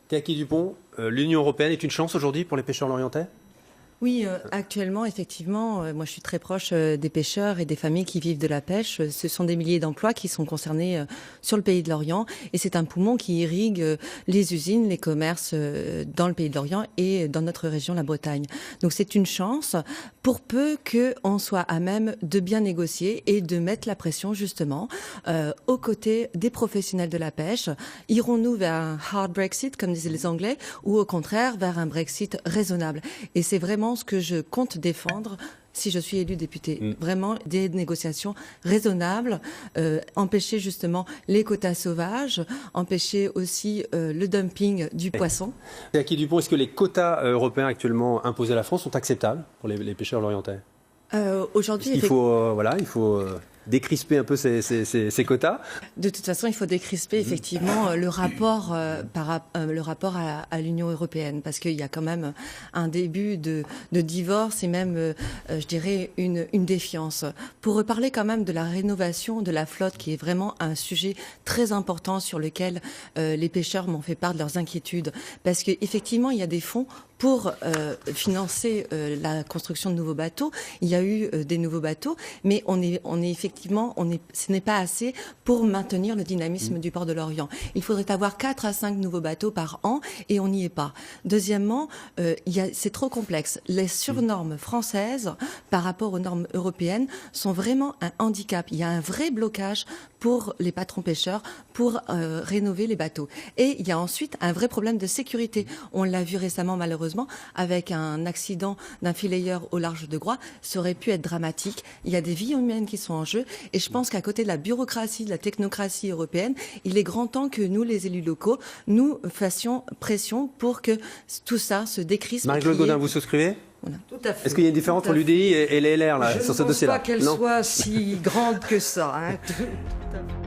Kaki Dupont, l'Union européenne est une chance aujourd'hui pour les pêcheurs lorientais? Oui, actuellement, effectivement, moi je suis très proche des pêcheurs et des familles qui vivent de la pêche. Ce sont des milliers d'emplois qui sont concernés sur le pays de l'Orient et c'est un poumon qui irrigue les usines, les commerces dans le pays de l'Orient et dans notre région, la Bretagne. Donc c'est une chance pour peu qu'on soit à même de bien négocier et de mettre la pression justement aux côtés des professionnels de la pêche. Irons-nous vers un hard Brexit, comme disaient les Anglais, ou au contraire vers un Brexit raisonnable? Et c'est vraiment ce que je compte défendre si je suis élu député. Vraiment des négociations raisonnables, empêcher justement les quotas sauvages, empêcher aussi le dumping du poisson. Kaki Dupont, est-ce que les quotas européens actuellement imposés à la France sont acceptables pour les pêcheurs lorientais? Aujourd'hui, il faut décrisper un peu ces quotas. De toute façon, il faut décrisper effectivement le rapport à l'Union européenne, parce qu'il y a quand même un début de divorce et même, je dirais, une défiance. Pour reparler quand même de la rénovation de la flotte, qui est vraiment un sujet très important sur lequel les pêcheurs m'ont fait part de leurs inquiétudes, parce qu'effectivement, il y a des fonds pour financer la construction de nouveaux bateaux. Il y a eu des nouveaux bateaux, mais on est effectivement, ce n'est pas assez pour maintenir le dynamisme du port de l'Orient. Il faudrait avoir 4 à 5 nouveaux bateaux par an et on n'y est pas. Deuxièmement, c'est trop complexe. Les surnormes françaises par rapport aux normes européennes sont vraiment un handicap. Il y a un vrai blocage pour les patrons pêcheurs pour rénover les bateaux. Et il y a ensuite un vrai problème de sécurité. On l'a vu récemment malheureusement avec un accident d'un fileyeur au large de Groix. Ça aurait pu être dramatique. Il y a des vies humaines qui sont en jeu et je pense qu'à côté de la bureaucratie, de la technocratie européenne, il est grand temps que nous, les élus locaux, nous fassions pression pour que tout ça se décrispe. Marie-Claude Gaudin, vous souscrivez? Voilà. Tout à fait. Est-ce qu'il y a une différence entre l'UDI et les LR là, sur ce dossier-là? Je ne pense pas qu'elle soit si grande que ça. Hein. Tout à fait.